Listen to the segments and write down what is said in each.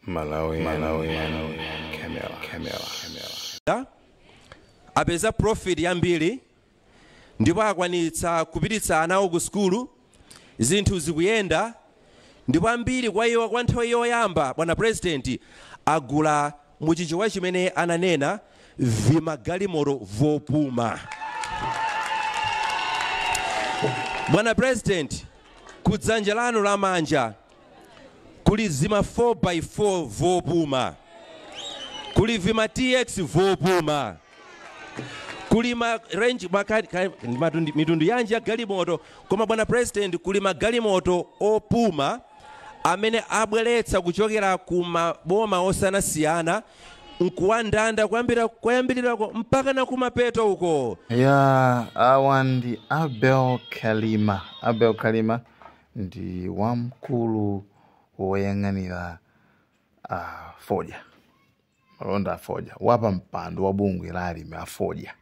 Malawi Camera. Apeza profit yambiri ndipo akwanitsa kupititsa anawo ku skulu, zinthu zikuyenda, ndipo ambiri kwa iwo kwa nthawi yoyamba bwana president agula muchichewa chimene ananena vimagalimoto vopuma. Bwana president, kudzanja lanu lamanja kuli zima 4x4 vopuma, kuli vima TX vopuma, kuli ma range mitundu yanji ya galimoto, koma bwana president kuli magalimoto opuma amene abweretsa kuchokera ku maboma osanasiyana nkuwandanda kuyambirira mpaka na kumapeto uko. Awa ndi Abel Kalima. Abel Kalima ndi wamkulu woyang'anira Fodya, malonda Fodya, wapa mpando wa bungwe la alimi a Fodya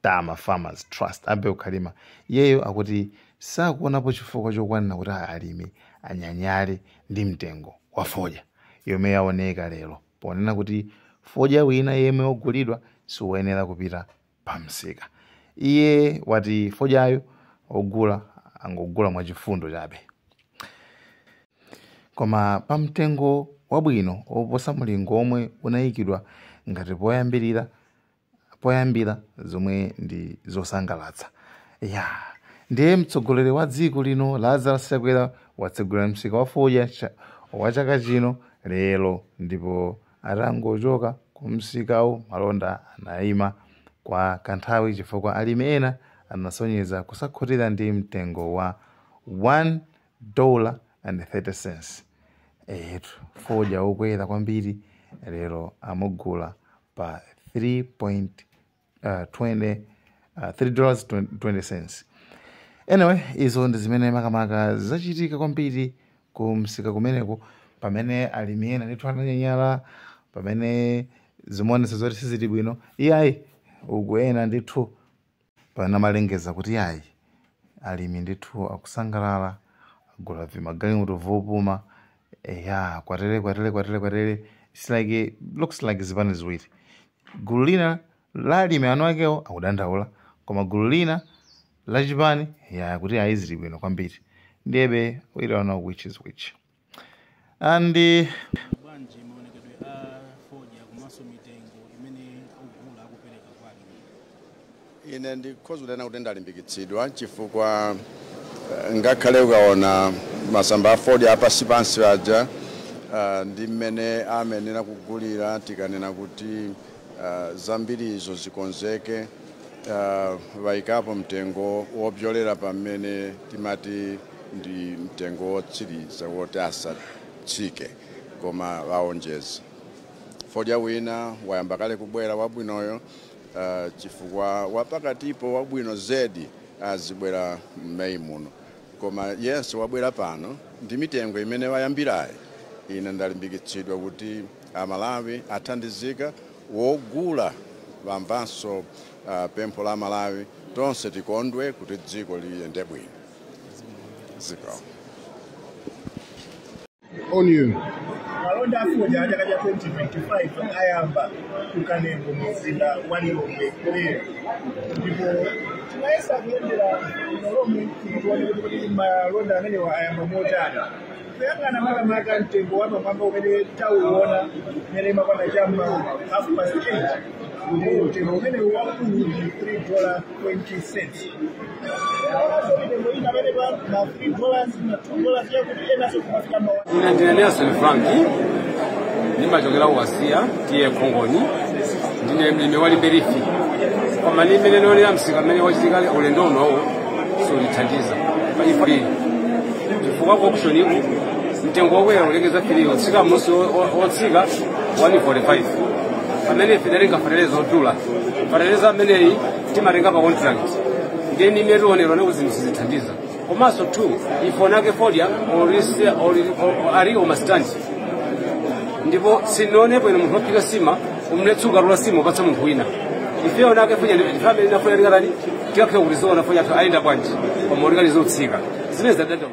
Tama Farmers Trust. Abel Kalima yeyo akuti sakuonapo chifukwa chokwanira kuti alimi anyanyale ndi mtengo wa Fodya yomwe yaoneka lero, ponena kuti Fodya wina yemwe ogulidwa siwoyenera kupita pamsika. Iye wati Fodyayo ogula angogula mwachifundo chabe, koma pamtengo wabwino oposa mulingo omwe unayikidwa ngati poyambira zomwe ndi zosangalatsa. Ndiye mtsogoleri wa dziko lino Lazarus Chakwera watsegula msika wa Fodya wa chaka chino lero, ndipo atangochoka ku msikawo malonda anayima kwa kanthawi chifukwa alimi ena anasonyeza kusakhutira ndi mtengo wa $1.30. Fodya okwera kwambiri lero amugula pa $3.20. Anyway, izo ndi zimene makamaka zachitika kwambiri ku msika kumeneko, pamene alimi ena ndithu ananyanyala, pamene zimonetso zoti sizili bwino. Iyayi uku ena ndithu panamalengeza kuti ayi alimi ndithu akusangalala, agula vimagalimoto vopuma. Kwatere. It's like it looks like zipani ziwiri. Gulu lina la alimi anu akewo akudandaula, koma gulu lina la chipani kuti ayizili bwino kwambiri. Ndiyebe we don't know which is which. And ine ndikhozulena kuti ndalimbikitsidwa chifukwa ngakhale ukaona masamba a Fodya apasi pansi aja ndi mmene amenera kugulira, tikanena kuti zambiri izo zikonzeke, wayikapo mtengo wopyolera pamene timati ndi mtengo wotsiriza woti asatsike koma waonjeza. Fodya wina wayamba kale kubwera wabwinoyo, chifukwa wapakatipo wabwino zedi azibwera m'Mei muno, koma yense wabwera pano ndi mitengo imene wayambirayi. Ine ndalimbikitsidwa kuti Amalawi athandizika, wogula wamvanso pempho la Malawi, tonse tikondwe kuti dziko liyende bwino. On you. Malonda Fodya chaka 2025 ayamba kukanengo muzinda walilombe lero, ndipo timayesa kuyendera lomwe tikuone kuti malonda amene ayamba motani. Kuyang'ana makamaka mtengo wa pamwamba umene tauona umene imakwana chamma 8:30, kuti mtengo umene wakulu ndi $3.20. Nelson Frank ndimachokera kuwasiya tiye Khongoni, ndine mlimi wa Liberifi. Koma limene lolera msika mmene wachitika ulendo unowo solithandiza pachifukwa chifukwa kuoptioniku mtengo wokwera ulengeza filiyo otsika musi otsika $1.45, pamene fidalenga fertilizer odula. Fertilizer ameneyi timatenga pa contract, ngeni imetionerwa nekuti zithandiza. Komanso 2 ifonake Fodya ali omastandi, ndipo sinonepo ine munthu wopika sima umletsuka lula sima upatsa munthu wina. Ifeyo nake Fodya ndifamile na Fodya likatani tikakhe kulizona Fodya ayenda bwanji koma ulikalizo utsika zimene zadada.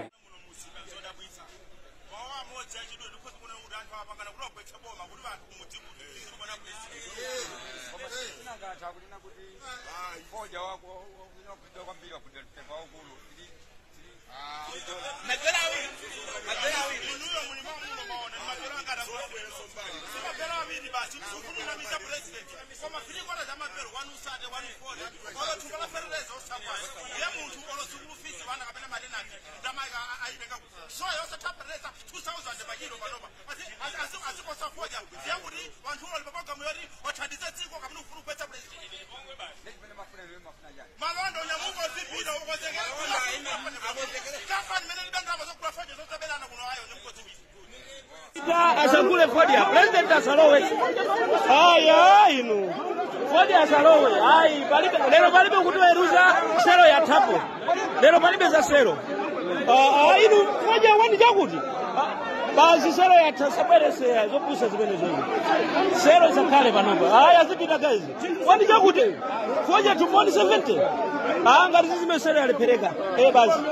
Asangule Fodia, President Asalowe. Ai inu. Fodia Asalowe. Ai, lero palibe kutoeruza sero ya tapo. Lero palibe za sero. Inu Fodia wani jakuti. Bazi sero ya tasabere zopusa zimene zongo. Sero za kale panopa. Ai azipita guys. Wani jakuti. Fodia tumoni 70. Ngati zime sero yalipereka. Bazi.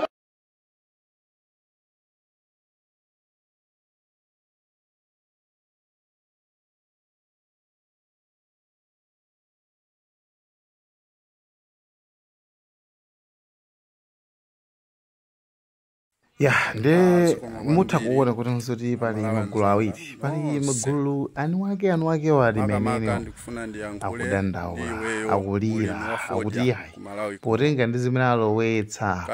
Ya, mutakuona kuti nzoti pali magulu awiri. Pali magulu anuake wali menene akudandawa, akulira, akutiyayi. Potenga ndi zimene alowetsa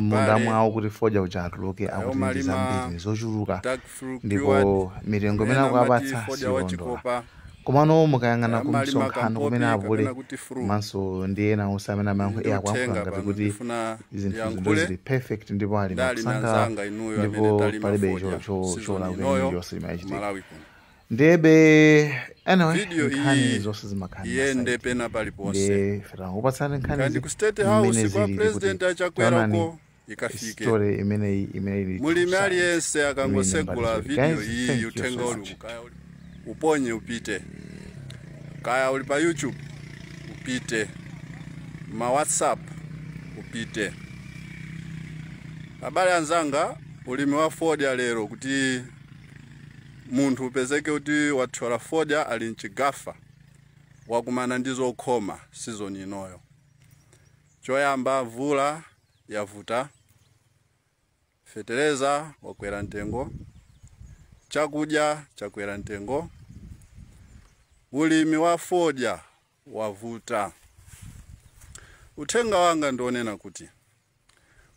munda mwawo kuti Fodia uja atuluke akuti ndi zambiri zochuluka. Ndipo mitengo imene akuapatsa siyoondola. Komano mukayang'ana kumsonkhano kumene apule manso ndi ena onse amene amayankho akuyankhula ngati kuti zinthu zili perfect ndipo ali makusangalala ndipo palibe cholakwika chonse chimachitika. Ndebe anyway nkhani zonse zimakhani yende pena paliponse upatsane nkhani ndi ku State House kwa president achakwerako ikafike story imene mulimi aliyense akangosegula video iyi uthenga uli uponye upite kaya uli pa YouTube upite ma WhatsApp upite. Abale anzanga ulimi wa Fodia lero kuti munthu upezeke kuti wathola Fodia ali mchigafa wakumana ndizo khoma season inoyo. Choyamba vula yavuta, fetereza wakwera ntengo, chakudya chakwera ntengo, ulimi wa Fodia wavuta. Uthenga wanga ndionena kuti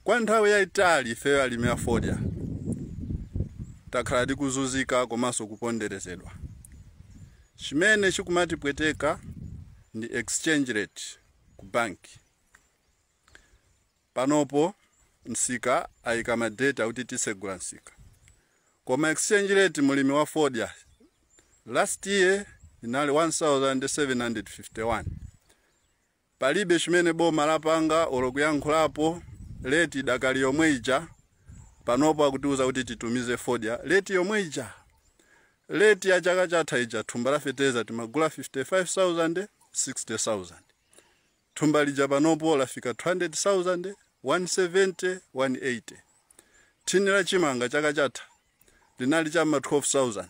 kwa nthawi yaitali ife alimi a Fodia takhala tikuzunzika komanso kuponderezedwa. Chimene chikumatipweteka ndi exchange rate ku banki. Panopo nsika ayika madata kuti tisegula nsika. Koma exchange rate mulimi wa Fodia last year inali 1751. Palibe chimene boma lapanga olokuyankhulapo leti dakali yomwe ija panopo akutiuza kuti titumize Fodia leti yomwe ija. Leti ya chaka chatha ija thumba la fetereza timagula 55,000 60,000. Thumba lija panopo lafika 200,000 170 180. Thini la chimanga chaka chatha linali chama 12,000.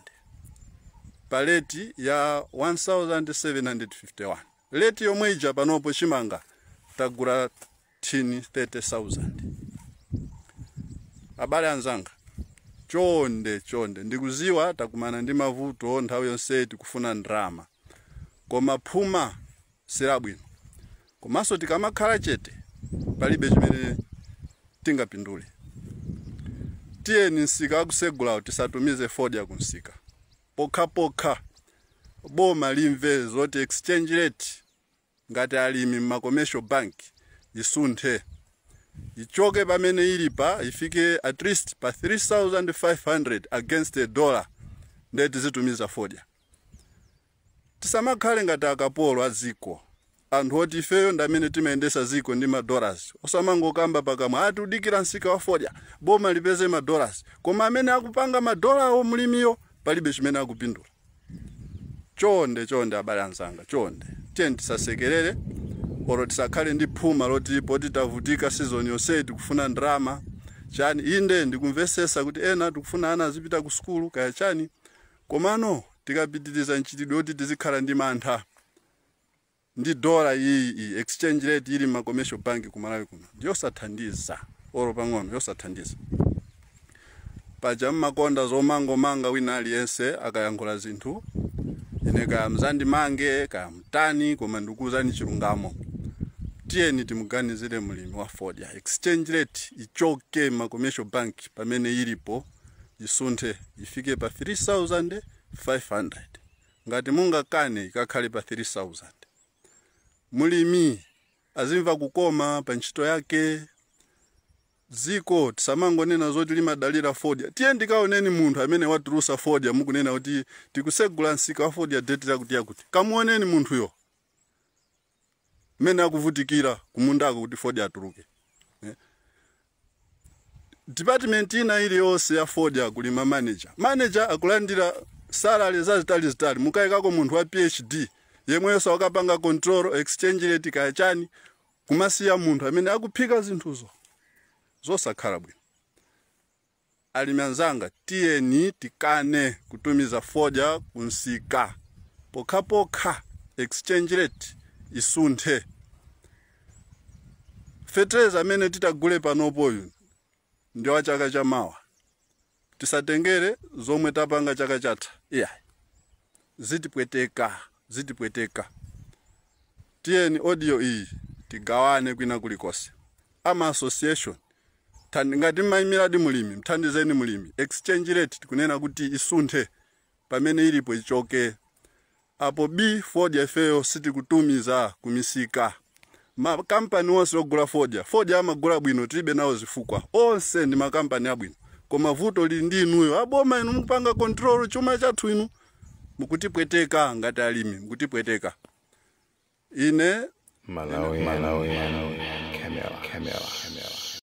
Paleti ya 1,751. Leti yomwe ija panopo chimanga tagula thini 30,000. Abale anzanga chonde ndikuziwa takumana ndi mavuto nthawi yonse tikufuna ndrama. Koma phuma silabwino. Komanso tikamakhala chete palibe chimene tingapindule. Tiyeni nsika akusegula tisatumize Fodia kunsika. Pokha boma limve zoti exchange rate ngati alimi ma commercial bank isunthe. Ichoke pamene ilipa ifike at least pa 3,500 against a dollar ndeti zitumiza Fodia. Tisamakhale ngati akapolo aziko. Anthu oti ifeyo ndamene timaendesa ziko ndi $. Osamangokamba pakamwa ati udikira nsika wa Fodia boma lipeze $. Koma amene akupanga $. Omulimiyo palibe chimene akupindula. Chonde abale anzanga chonde. Tiyeni tisasekerere oro tisakhale ndi phuma loti poti tavutika season yonse tikufuna ndrama. Chani inde ndikumvesesa kuti ena tikufuna ana azipita ku skulu kaya chani. Komano tikapitiriza nchitidwe kuti tizikhala ndi mantha ndi dola iyi exchange rate ili ma commercial bank ku Malawi kuno yosathandiza oro pang'ono yosathandiza. Paja mmakonda zomangomanga wina aliyense akayankhula zinthu ine kaya mzandi mange kaya mtani koma ndikuzani chilungamo. Tiyeni timuganizire mulimi wa fodya exchange rate ichoke ma commercial bank pamene ilipo isunthe ifike pa 3,500 ngati mungakane ikakhale pa 3,000. Mulimi azimva kukoma pa ntchito yake. Ziko tisamangonena zoti limadalira fodya. Tiye ndikaoneni munthu amene watulusa fodya mukunena kuti tikusegula nsika wa fodya date yakuti yakuti. Kamuoneni munthuyo mene akuvutikira kumundako kuti fodya atuluke. Department ina iliyonse ya fodya kulima manager akulandira salary zazitali mukaikako munthu wa PhD yemweso wakapanga control exchange rate kayachani kumasiya munthu amene akuphika zinthuzo zosakhala bwino. Alimi anzanga tiyeni tikane kutumiza fodya kunsika pokhapokha exchange rate isunthe. Fertilizer amene titagule panopo ndio wa chaka cha mawa. Tisatengere zomwe tapanga chaka chatha. Zitipweteka. Tiyeni audio iyi tigawane kwina kulikose. Ama association ngati maimiradi mulimi mthandizeni mulimi exchange rate tikunena kuti isunthe pamene ilipo ichoke. Apo B fodya ifeyo sitikutumiza kumisika. Makampani onse ogula fodya amagula bwino tilibe nawo zifukwa. Onse ndi makampani abwino. Koma vuto lili ndi inuyo aboma inu mupanga control chuma chathu inu mukutipweteka ngati alimi mukutipweteka. Ine Malawi Camera.